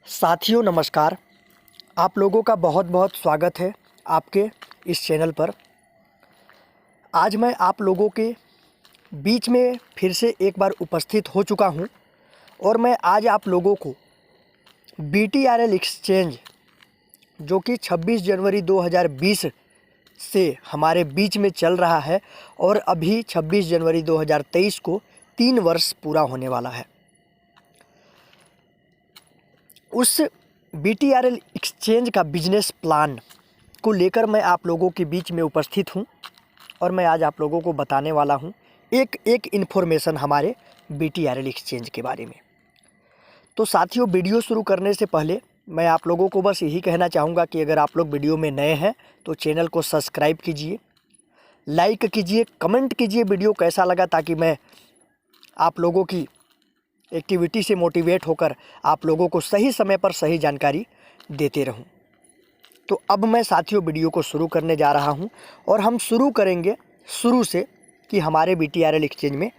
साथियों नमस्कार। आप लोगों का बहुत बहुत स्वागत है आपके इस चैनल पर। आज मैं आप लोगों के बीच में फिर से एक बार उपस्थित हो चुका हूं और मैं आज आप लोगों को BTRL एक्सचेंज जो कि 26 जनवरी 2020 से हमारे बीच में चल रहा है और अभी 26 जनवरी 2023 को 3 वर्ष पूरा होने वाला है, उस BTRL एक्सचेंज का बिजनेस प्लान को लेकर मैं आप लोगों के बीच में उपस्थित हूं और मैं आज आप लोगों को बताने वाला हूं एक एक इन्फॉर्मेशन हमारे BTRL एक्सचेंज के बारे में। तो साथियों, वीडियो शुरू करने से पहले मैं आप लोगों को बस यही कहना चाहूँगा कि अगर आप लोग वीडियो में नए हैं तो चैनल को सब्सक्राइब कीजिए, लाइक कीजिए, कमेंट कीजिए वीडियो कैसा लगा, ताकि मैं आप लोगों की एक्टिविटी से मोटिवेट होकर आप लोगों को सही समय पर सही जानकारी देते रहूं। तो अब मैं साथियों वीडियो को शुरू करने जा रहा हूं और हम शुरू करेंगे शुरू से कि हमारे BTRL एक्सचेंज में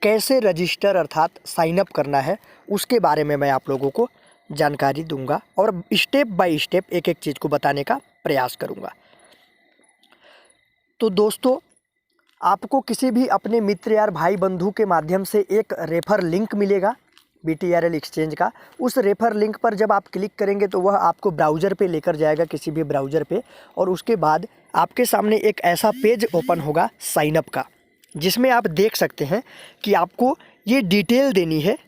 कैसे रजिस्टर अर्थात साइन अप करना है, उसके बारे में मैं आप लोगों को जानकारी दूंगा और स्टेप बाय स्टेप एक एक चीज़ को बताने का प्रयास करूंगा। तो दोस्तों, आपको किसी भी अपने मित्र यार भाई बंधु के माध्यम से एक रेफर लिंक मिलेगा BTRL एक्सचेंज का। उस रेफर लिंक पर जब आप क्लिक करेंगे तो वह आपको ब्राउज़र पे लेकर जाएगा, किसी भी ब्राउज़र पे, और उसके बाद आपके सामने एक ऐसा पेज ओपन होगा साइन अप का, जिसमें आप देख सकते हैं कि आपको ये डिटेल देनी है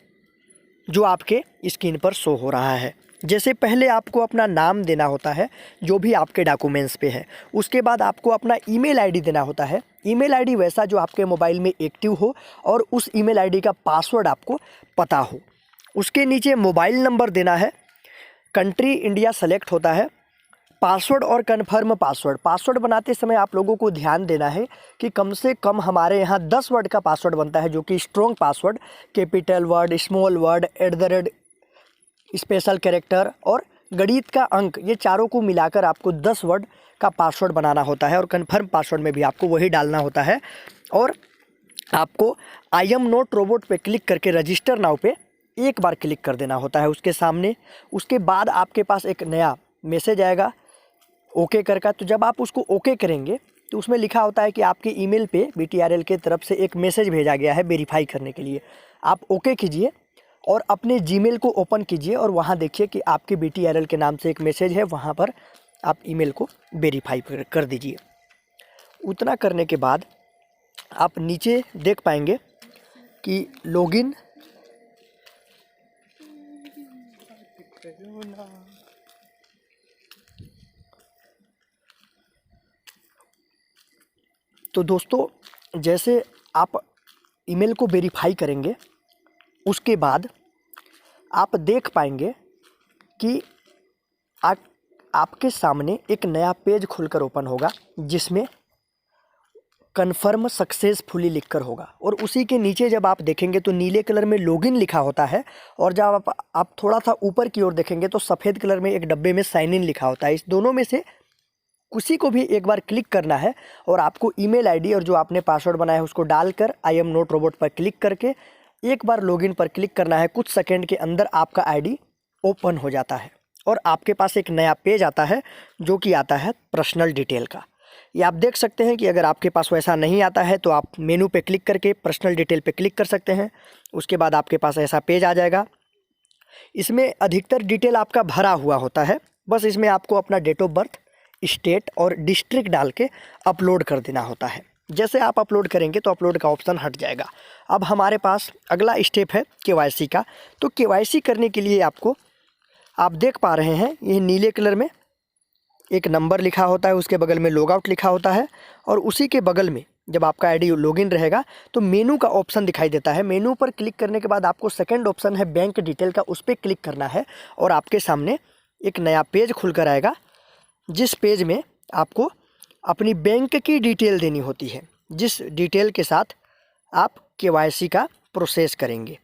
जो आपके स्क्रीन पर शो हो रहा है। जैसे पहले आपको अपना नाम देना होता है जो भी आपके डॉक्यूमेंट्स पे है, उसके बाद आपको अपना ईमेल आईडी देना होता है। ईमेल आईडी वैसा जो आपके मोबाइल में एक्टिव हो और उस ईमेल आईडी का पासवर्ड आपको पता हो। उसके नीचे मोबाइल नंबर देना है, कंट्री इंडिया सेलेक्ट होता है, पासवर्ड और कन्फर्म पासवर्ड। पासवर्ड बनाते समय आप लोगों को ध्यान देना है कि कम से कम हमारे यहाँ 10 वर्ड का पासवर्ड बनता है, जो कि strong password, capital word, small word, @ special character और गणित का अंक, ये चारों को मिलाकर आपको 10 वर्ड का पासवर्ड बनाना होता है। और कन्फर्म पासवर्ड में भी आपको वही डालना होता है और आपको आई एम नॉट रोबोट पे क्लिक करके रजिस्टर नाउ पे एक बार क्लिक कर देना होता है उसके सामने। उसके बाद आपके पास एक नया मैसेज आएगा ओके करके। तो जब आप उसको ओके करेंगे तो उसमें लिखा होता है कि आपके ईमेल पे BTRL के तरफ से एक मैसेज भेजा गया है वेरीफाई करने के लिए। आप ओके कीजिए और अपने जीमेल को ओपन कीजिए और वहाँ देखिए कि आपके BTRL के नाम से एक मैसेज है, वहाँ पर आप ईमेल को वेरीफाई कर दीजिए। उतना करने के बाद आप नीचे देख पाएंगे कि लॉगिन तो दोस्तों, जैसे आप ईमेल को वेरीफाई करेंगे उसके बाद आप देख पाएंगे कि आपके सामने एक नया पेज खुलकर ओपन होगा जिसमें कन्फर्म सक्सेसफुली लिखकर होगा। और उसी के नीचे जब आप देखेंगे तो नीले कलर में लॉगिन लिखा होता है, और जब आप थोड़ा सा ऊपर की ओर देखेंगे तो सफ़ेद कलर में एक डब्बे में साइन इन लिखा होता है। इस दोनों में से किसी को भी एक बार क्लिक करना है और आपको ईमेल आईडी और जो आपने पासवर्ड बनाया है उसको डालकर आई एम नॉट रोबोट पर क्लिक करके एक बार लॉगिन पर क्लिक करना है। कुछ सेकंड के अंदर आपका आईडी ओपन हो जाता है और आपके पास एक नया पेज आता है जो कि आता है पर्सनल डिटेल का। ये आप देख सकते हैं कि अगर आपके पास वैसा नहीं आता है तो आप मेनू पे क्लिक करके पर्सनल डिटेल पे क्लिक कर सकते हैं। उसके बाद आपके पास ऐसा पेज आ जाएगा। इसमें अधिकतर डिटेल आपका भरा हुआ होता है, बस इसमें आपको अपना डेट ऑफ बर्थ, स्टेट और डिस्ट्रिक्ट डाल के अपलोड कर देना होता है। जैसे आप अपलोड करेंगे तो अपलोड का ऑप्शन हट जाएगा। अब हमारे पास अगला स्टेप है KYC का। तो KYC करने के लिए आपको, आप देख पा रहे हैं ये नीले कलर में एक नंबर लिखा होता है, उसके बगल में लॉग आउट लिखा होता है और उसी के बगल में जब आपका आईडी लॉगिन रहेगा तो मेनू का ऑप्शन दिखाई देता है। मेनू पर क्लिक करने के बाद आपको सेकंड ऑप्शन है बैंक डिटेल का, उस पर क्लिक करना है और आपके सामने एक नया पेज खुलकर आएगा, जिस पेज में आपको अपनी बैंक की डिटेल देनी होती है, जिस डिटेल के साथ आप KYC का प्रोसेस करेंगे।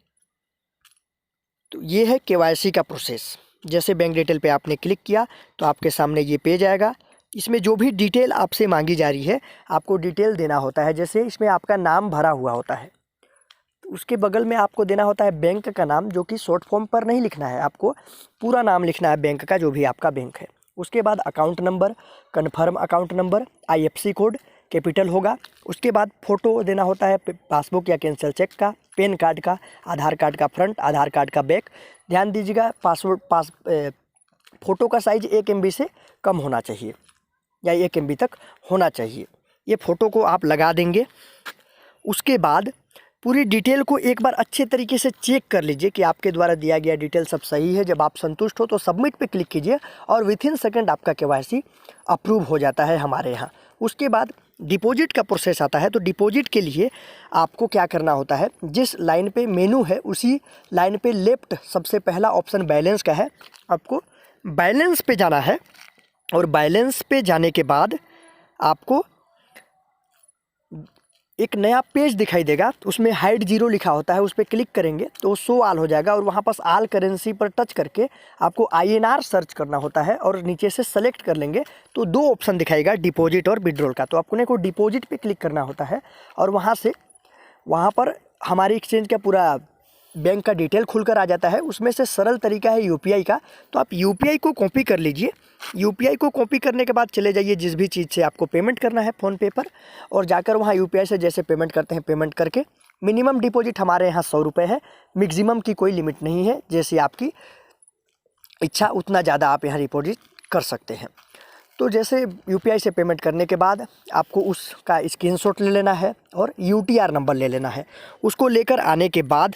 तो ये है KYC का प्रोसेस। जैसे बैंक डिटेल पे आपने क्लिक किया तो आपके सामने ये पेज आएगा। इसमें जो भी डिटेल आपसे मांगी जा रही है आपको डिटेल देना होता है। जैसे इसमें आपका नाम भरा हुआ होता है, उसके बगल में आपको देना होता है बैंक का नाम, जो कि शॉर्ट फॉर्म पर नहीं लिखना है, आपको पूरा नाम लिखना है बैंक का, जो भी आपका बैंक है। उसके बाद account number, confirm account number, IFSC code capital होगा। उसके बाद फ़ोटो देना होता है पासबुक या कैंसिल चेक का, पैन कार्ड का, आधार कार्ड का फ्रंट, आधार कार्ड का बैक। ध्यान दीजिएगा फ़ोटो का साइज़ 1 MB से कम होना चाहिए या 1 MB तक होना चाहिए। ये फ़ोटो को आप लगा देंगे। उसके बाद पूरी डिटेल को एक बार अच्छे तरीके से चेक कर लीजिए कि आपके द्वारा दिया गया डिटेल सब सही है। जब आप संतुष्ट हो तो सबमिट पे क्लिक कीजिए और विथिन सेकंड आपका KYC अप्रूव हो जाता है हमारे यहाँ। उसके बाद डिपॉजिट का प्रोसेस आता है। तो डिपॉजिट के लिए आपको क्या करना होता है, जिस लाइन पे मेनू है उसी लाइन पे लेफ्ट सबसे पहला ऑप्शन बैलेंस का है, आपको बैलेंस पे जाना है। और बैलेंस पे जाने के बाद आपको एक नया पेज दिखाई देगा, उसमें हाइड जीरो लिखा होता है, उस पर क्लिक करेंगे तो शो ऑल हो जाएगा और वहाँ पास ऑल करेंसी पर टच करके आपको INR सर्च करना होता है और नीचे से सेलेक्ट कर लेंगे तो 2 ऑप्शन दिखाएगा, डिपॉजिट और विड्रॉल का। तो आपको को डिपॉजिट पे क्लिक करना होता है और वहाँ पर हमारी एक्सचेंज का पूरा बैंक का डिटेल खुलकर आ जाता है। उसमें से सरल तरीका है UPI का, तो आप UPI को कॉपी कर लीजिए। UPI को कॉपी करने के बाद चले जाइए जिस भी चीज़ से आपको पेमेंट करना है फ़ोनपे पर, और जाकर वहाँ UPI से जैसे पेमेंट करते हैं पेमेंट करके। मिनिमम डिपॉजिट हमारे यहाँ 100 रुपये है, मैक्सिमम की कोई लिमिट नहीं है, जैसे आपकी इच्छा उतना ज़्यादा आप यहाँ डिपॉजिट कर सकते हैं। तो जैसे UPI से पेमेंट करने के बाद आपको उसका स्क्रीनशॉट ले लेना है और UTR नंबर ले लेना है। उसको लेकर आने के बाद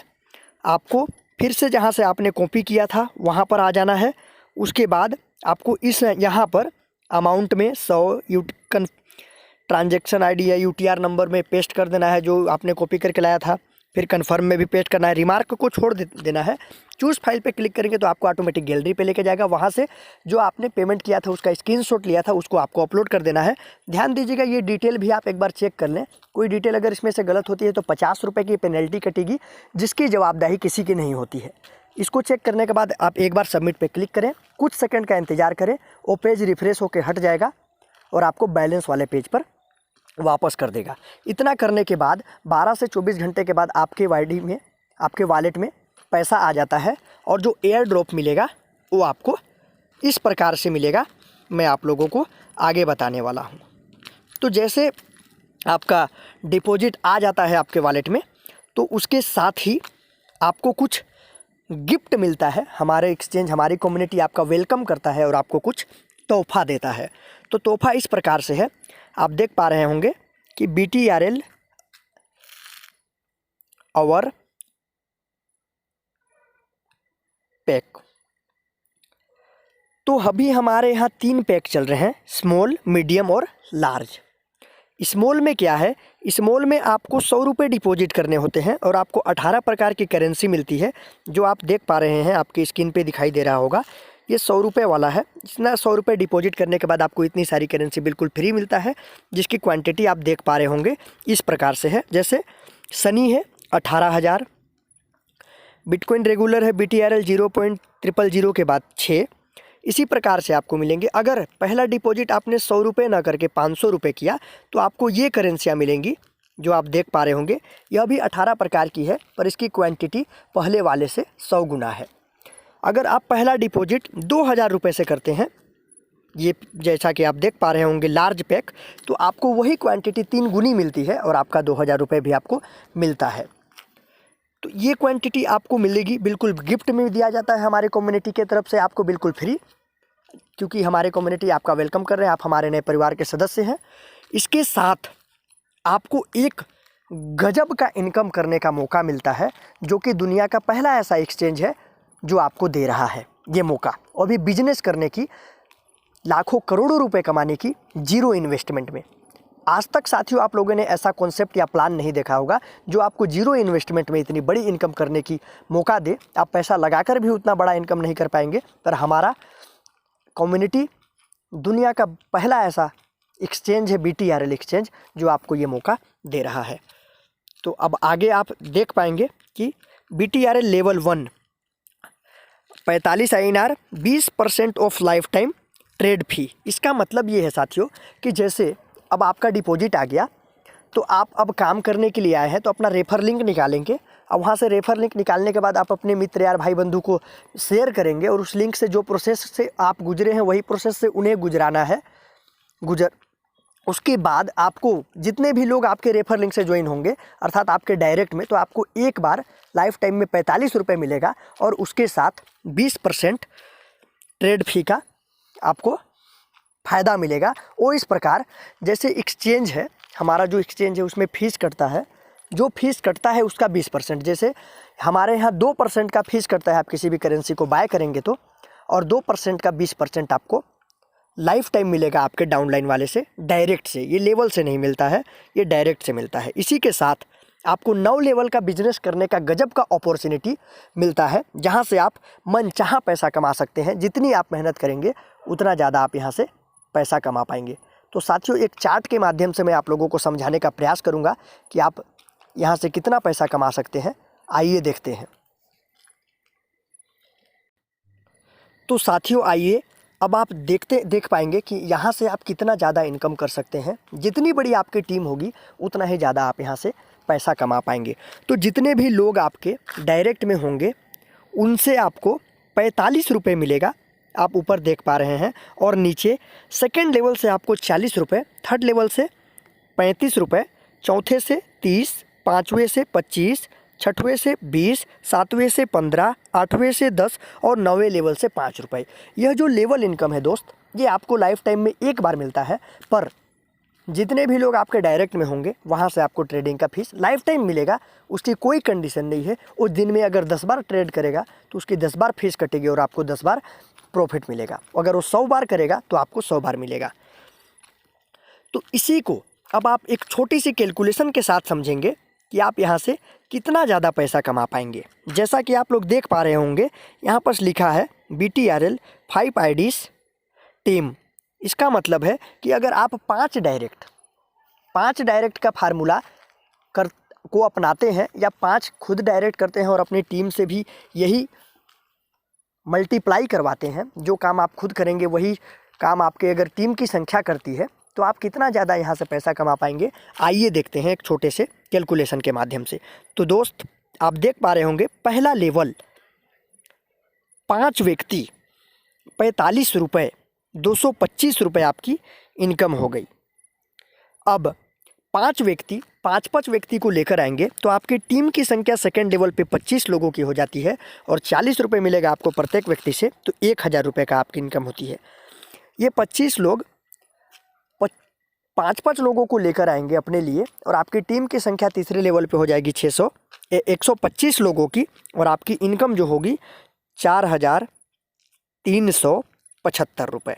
आपको फिर से जहाँ से आपने कॉपी किया था वहाँ पर आ जाना है। उसके बाद आपको इस यहाँ पर अमाउंट में 100 ट्रांजैक्शन ID या UTR नंबर में पेस्ट कर देना है जो आपने कॉपी करके लाया था। फिर कन्फर्म में भी पेस्ट करना है, रिमार्क को छोड़ देना है। चूज़ फाइल पे क्लिक करेंगे तो आपको ऑटोमेटिक गैलरी पे लेके जाएगा। वहाँ से जो आपने पेमेंट किया था उसका स्क्रीनशॉट लिया था उसको आपको अपलोड कर देना है। ध्यान दीजिएगा ये डिटेल भी आप एक बार चेक कर लें, कोई डिटेल अगर इसमें से गलत होती है तो 50 रुपये की पेनल्टी कटेगी, जिसकी जवाबदेही किसी की नहीं होती है। इसको चेक करने के बाद आप एक बार सबमिट पे क्लिक करें, कुछ सेकंड का इंतज़ार करें, वो पेज रिफ्रेश होकर हट जाएगा और आपको बैलेंस वाले पेज पर वापस कर देगा। इतना करने के बाद 12 से 24 घंटे के बाद आपके वाईडी में, आपके वॉलेट में पैसा आ जाता है और जो एयर ड्रॉप मिलेगा वो आपको इस प्रकार से मिलेगा, मैं आप लोगों को आगे बताने वाला हूँ। तो जैसे आपका डिपॉजिट आ जाता है आपके वॉलेट में तो उसके साथ ही आपको कुछ गिफ्ट मिलता है। हमारे एक्सचेंज, हमारी कम्युनिटी आपका वेलकम करता है और आपको कुछ तोहफा देता है। तो तोहफा इस प्रकार से है, आप देख पा रहे होंगे कि BTRL और पैक। तो अभी हमारे यहाँ 3 पैक चल रहे हैं, स्मॉल, मीडियम और लार्ज। स्मॉल में क्या है, स्मॉल में आपको 100 रुपये डिपॉजिट करने होते हैं और आपको 18 प्रकार की करेंसी मिलती है, जो आप देख पा रहे हैं, आपकी स्क्रीन पे दिखाई दे रहा होगा। ये 100 रुपये वाला है। इतना 100 रुपये डिपॉजिट करने के बाद आपको इतनी सारी करेंसी बिल्कुल फ्री मिलता है, जिसकी क्वांटिटी आप देख पा रहे होंगे इस प्रकार से है। जैसे सनी है 18,000, बिटकॉइन रेगुलर है BTRL 0.000 के बाद 6। इसी प्रकार से आपको मिलेंगे। अगर पहला डिपॉजिट आपने 100 रुपये ना करके 500 रुपये किया तो आपको ये करेंसियाँ मिलेंगी जो आप देख पा रहे होंगे। यह भी 18 प्रकार की है, पर इसकी क्वांटिटी पहले वाले से 100 गुना है। अगर आप पहला डिपॉजिट 2,000 रुपये से करते हैं, ये जैसा कि आप देख पा रहे होंगे लार्ज पैक, तो आपको वही क्वांटिटी 3 गुनी मिलती है और आपका 2,000 रुपये भी आपको मिलता है। तो ये क्वांटिटी आपको मिलेगी, बिल्कुल गिफ्ट में दिया जाता है हमारे कम्युनिटी की तरफ से आपको बिल्कुल फ्री, क्योंकि हमारे कम्युनिटी आपका वेलकम कर रहे हैं, आप हमारे नए परिवार के सदस्य हैं। इसके साथ आपको एक गजब का इनकम करने का मौका मिलता है, जो कि दुनिया का पहला ऐसा एक्सचेंज है जो आपको दे रहा है ये मौका, और भी बिजनेस करने की, लाखों करोड़ों रुपए कमाने की, जीरो इन्वेस्टमेंट में। आज तक साथियों आप लोगों ने ऐसा कॉन्सेप्ट या प्लान नहीं देखा होगा जो आपको जीरो इन्वेस्टमेंट में इतनी बड़ी इनकम करने की मौका दे। आप पैसा लगाकर भी उतना बड़ा इनकम नहीं कर पाएंगे, पर हमारा कम्युनिटी दुनिया का पहला ऐसा एक्सचेंज है BTRL एक्सचेंज जो आपको ये मौका दे रहा है। तो अब आगे आप देख पाएंगे कि BTRL level 1 45 INR 20% off life time trade fee. इसका मतलब ये है साथियों कि जैसे अब आपका डिपॉजिट आ गया तो आप अब काम करने के लिए आए हैं तो अपना रेफर लिंक निकालेंगे अब वहाँ से रेफर लिंक निकालने के बाद आप अपने मित्र यार भाई बंधु को शेयर करेंगे और उस लिंक से जो प्रोसेस से आप गुजरे हैं वही प्रोसेस से उन्हें गुजराना है। उसके बाद आपको जितने भी लोग आपके रेफर लिंक से ज्वाइन होंगे अर्थात आपके डायरेक्ट में, तो आपको एक बार लाइफ टाइम में 45 रुपये मिलेगा और उसके साथ 20% ट्रेड फी का आपको फ़ायदा मिलेगा। वो इस प्रकार जैसे एक्सचेंज है, हमारा जो एक्सचेंज है उसमें फ़ीस कटता है, जो फीस कटता है उसका 20%, जैसे हमारे यहाँ 2% का फीस कटता है आप किसी भी करेंसी को बाय करेंगे तो, और 2% का 20% आपको लाइफ टाइम मिलेगा आपके डाउनलाइन वाले से, डायरेक्ट से। ये लेवल से नहीं मिलता है, ये डायरेक्ट से मिलता है। इसी के साथ आपको 9 लेवल का बिजनेस करने का गजब का अपॉर्चुनिटी मिलता है, जहाँ से आप मनचाहा पैसा कमा सकते हैं। जितनी आप मेहनत करेंगे उतना ज़्यादा आप यहाँ से पैसा कमा पाएंगे। तो साथियों, एक चार्ट के माध्यम से मैं आप लोगों को समझाने का प्रयास करूँगा कि आप यहाँ से कितना पैसा कमा सकते हैं। आइए देखते हैं। तो साथियों आइए, अब आप देख पाएंगे कि यहाँ से आप कितना ज़्यादा इनकम कर सकते हैं। जितनी बड़ी आपकी टीम होगी उतना ही ज़्यादा आप यहाँ से पैसा कमा पाएंगे। तो जितने भी लोग आपके डायरेक्ट में होंगे उनसे आपको 45 रुपये मिलेगा, आप ऊपर देख पा रहे हैं। और नीचे सेकेंड लेवल से आपको 40 रुपये, थर्ड लेवल से 35 रुपये, चौथे से 30, पाँचवें से 25, छठवें से 20, सातवें से 15, आठवें से 10 और 9वें लेवल से 5 रुपये। यह जो लेवल इनकम है दोस्त, ये आपको लाइफ टाइम में एक बार मिलता है, पर जितने भी लोग आपके डायरेक्ट में होंगे वहाँ से आपको ट्रेडिंग का फीस लाइफ टाइम मिलेगा। उसकी कोई कंडीशन नहीं है। उस दिन में अगर 10 बार ट्रेड करेगा तो उसकी 10 बार फीस कटेगी और आपको 10 बार प्रॉफिट मिलेगा। अगर वो 100 बार करेगा तो आपको 100 बार मिलेगा। तो इसी को अब आप एक छोटी सी कैलकुलेशन के साथ समझेंगे कि आप यहाँ से कितना ज़्यादा पैसा कमा पाएंगे। जैसा कि आप लोग देख पा रहे होंगे, यहाँ पर लिखा है BTRL 5 IDs टीम। इसका मतलब है कि अगर आप 5 डायरेक्ट का फार्मूला को अपनाते हैं या 5 खुद डायरेक्ट करते हैं और अपनी टीम से भी यही मल्टीप्लाई करवाते हैं, जो काम आप खुद करेंगे वही काम आपके अगर टीम की संख्या करती है, तो आप कितना ज़्यादा यहाँ से पैसा कमा पाएंगे। आइए देखते हैं एक छोटे से कैलकुलेशन के माध्यम से। तो दोस्त, आप देख पा रहे होंगे, पहला लेवल 5 व्यक्ति 45 रुपये, 225 रुपये आपकी इनकम हो गई। अब 5 व्यक्ति 5 व्यक्ति को लेकर आएंगे तो आपकी टीम की संख्या सेकेंड लेवल पे 25 लोगों की हो जाती है और 40 रुपये मिलेगा आपको प्रत्येक व्यक्ति से, तो 1000 रुपये का आपकी इनकम होती है। ये 25 लोग 5 लोगों को लेकर आएंगे अपने लिए और आपकी टीम की संख्या तीसरे लेवल पे हो जाएगी 125 लोगों की, और आपकी इनकम जो होगी 4375 रुपये।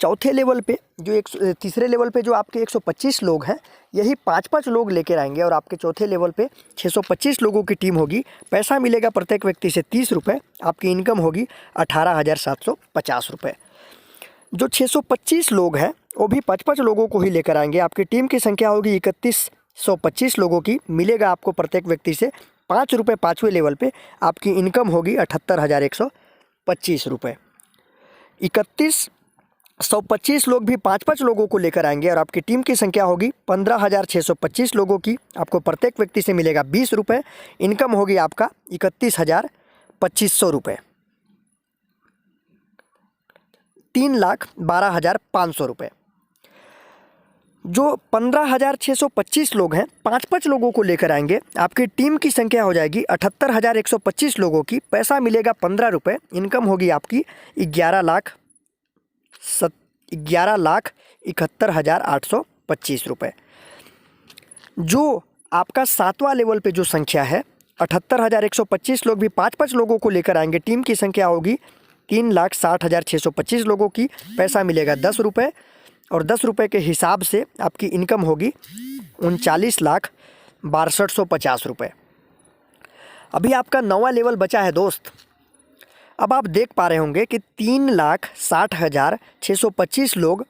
चौथे लेवल पे जो तीसरे लेवल पे जो आपके 125 लोग हैं, यही 5 लोग लेकर आएंगे और आपके चौथे लेवल पे 625 लोगों की टीम होगी। पैसा मिलेगा प्रत्येक व्यक्ति से 30 रुपये, आपकी इनकम होगी 18,750 रुपये। जो 625 लोग हैं वो भी 5 लोगों को ही लेकर आएंगे। आपकी टीम की संख्या होगी 3125 लोगों की, मिलेगा आपको प्रत्येक व्यक्ति से 5 रुपये 5वें लेवल पे, आपकी इनकम होगी 78,125 रुपये। 3125 लोग भी 5 लोगों को लेकर आएंगे और आपकी टीम की संख्या होगी 15,625 लोगों की, आपको प्रत्येक व्यक्ति से मिलेगा 20 रुपये, इनकम होगी आपका 31,2500 रुपये। 3,12,500 रुपये। जो 15,625 लोग हैं 5 लोगों को लेकर आएंगे, आपकी टीम की संख्या हो जाएगी 78,125 लोगों की, पैसा मिलेगा 15 रुपये, इनकम होगी आपकी 11,71,825 रुपये। जो आपका 7वां लेवल पे जो संख्या है 78,125 लोग भी 5 लोगों को लेकर आएंगे, टीम की संख्या होगी 3,60,625 लोगों की, पैसा मिलेगा 10 रुपये और 10 रुपये के हिसाब से आपकी इनकम होगी 39,62,50 रुपये। अभी आपका 9वां लेवल बचा है दोस्त। अब आप देख पा रहे होंगे कि 3,60,625 लोग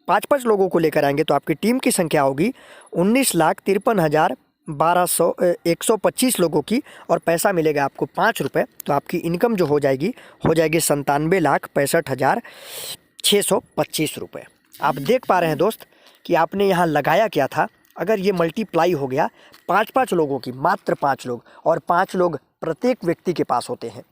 5 लोगों को लेकर आएंगे तो आपकी टीम की संख्या होगी 19,53,125 लोगों की, और पैसा मिलेगा आपको 5 रुपये, तो आपकी इनकम जो हो जाएगी 97,65,625 रुपये। आप देख पा रहे हैं दोस्त कि आपने यहाँ लगाया क्या था अगर ये मल्टीप्लाई हो गया 5-5 लोगों की, मात्र 5 लोग, और 5 लोग प्रत्येक व्यक्ति के पास होते हैं।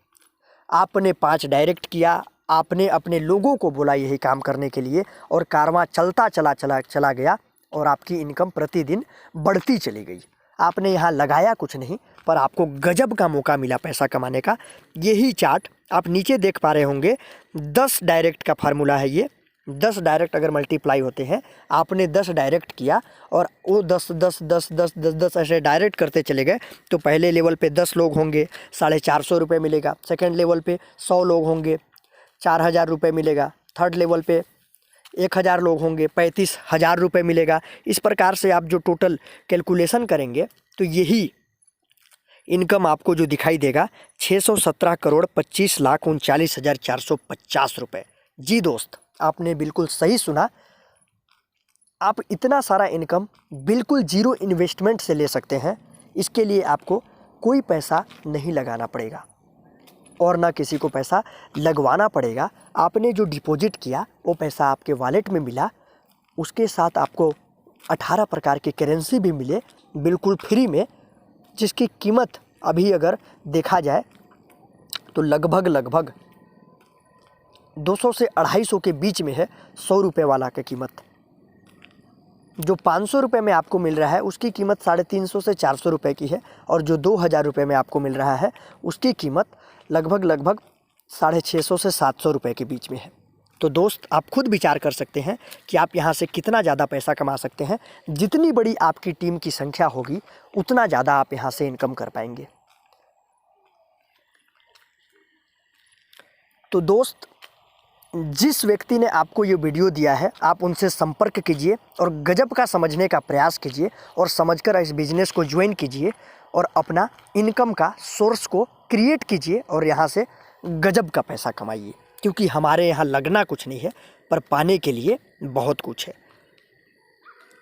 आपने 5 डायरेक्ट किया, आपने अपने लोगों को बोला यही काम करने के लिए, और कारवां चलता चला गया और आपकी इनकम प्रतिदिन बढ़ती चली गई। आपने यहाँ लगाया कुछ नहीं, पर आपको गजब का मौका मिला पैसा कमाने का। यही चार्ट आप नीचे देख पा रहे होंगे, 10 डायरेक्ट का फार्मूला है ये। 10 डायरेक्ट अगर मल्टीप्लाई होते हैं, आपने 10 डायरेक्ट किया और वो 10 ऐसे डायरेक्ट करते चले गए, तो पहले लेवल पे 10 लोग होंगे, 450 रुपये मिलेगा। सेकंड लेवल पे 100 लोग होंगे, 4000 रुपये मिलेगा। थर्ड लेवल पे 1000 लोग होंगे, 35,000 रुपये मिलेगा। इस प्रकार से आप जो टोटल कैलकुलेशन करेंगे तो यही इनकम आपको जो दिखाई देगा 617,25,39,450 रुपये। जी दोस्त, आपने बिल्कुल सही सुना। आप इतना सारा इनकम बिल्कुल जीरो इन्वेस्टमेंट से ले सकते हैं। इसके लिए आपको कोई पैसा नहीं लगाना पड़ेगा और ना किसी को पैसा लगवाना पड़ेगा। आपने जो डिपॉजिट किया वो पैसा आपके वॉलेट में मिला, उसके साथ आपको 18 प्रकार की करेंसी भी मिले बिल्कुल फ्री में, जिसकी कीमत अभी अगर देखा जाए तो लगभग 200 से 250 के बीच में है 100 रुपये वाला की कीमत। जो 500 रुपये में आपको मिल रहा है उसकी कीमत 350 से 400 रुपये की है, और जो 2000 रुपये में आपको मिल रहा है उसकी कीमत लगभग 650 से 700 रुपये के बीच में है। तो दोस्त, आप खुद विचार कर सकते हैं कि आप यहाँ से कितना ज़्यादा पैसा कमा सकते हैं। जितनी बड़ी आपकी टीम की संख्या होगी उतना ज़्यादा आप यहाँ से इनकम कर पाएंगे। तो दोस्त, जिस व्यक्ति ने आपको ये वीडियो दिया है आप उनसे संपर्क कीजिए और गजब का समझने का प्रयास कीजिए और समझकर इस बिज़नेस को ज्वाइन कीजिए और अपना इनकम का सोर्स को क्रिएट कीजिए और यहाँ से गजब का पैसा कमाइए। क्योंकि हमारे यहाँ लगना कुछ नहीं है, पर पाने के लिए बहुत कुछ है।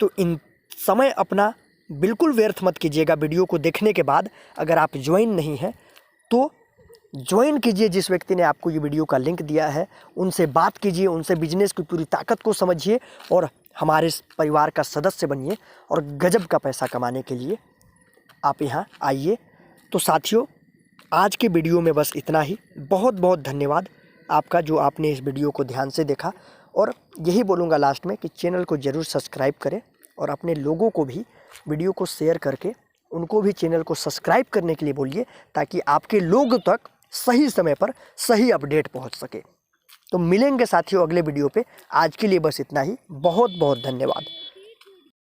तो इन समय अपना बिल्कुल व्यर्थ मत कीजिएगा। वीडियो को देखने के बाद अगर आप ज्वाइन नहीं हैं तो ज्वाइन कीजिए। जिस व्यक्ति ने आपको ये वीडियो का लिंक दिया है उनसे बात कीजिए, उनसे बिजनेस की पूरी ताकत को समझिए और हमारे परिवार का सदस्य बनिए और गजब का पैसा कमाने के लिए आप यहाँ आइए। तो साथियों, आज के वीडियो में बस इतना ही। बहुत बहुत धन्यवाद आपका जो आपने इस वीडियो को ध्यान से देखा, और यही बोलूँगा लास्ट में कि चैनल को ज़रूर सब्सक्राइब करें और अपने लोगों को भी वीडियो को शेयर करके उनको भी चैनल को सब्सक्राइब करने के लिए बोलिए, ताकि आपके लोग तक सही समय पर सही अपडेट पहुंच सके। तो मिलेंगे साथियों अगले वीडियो पे। आज के लिए बस इतना ही। बहुत बहुत धन्यवाद।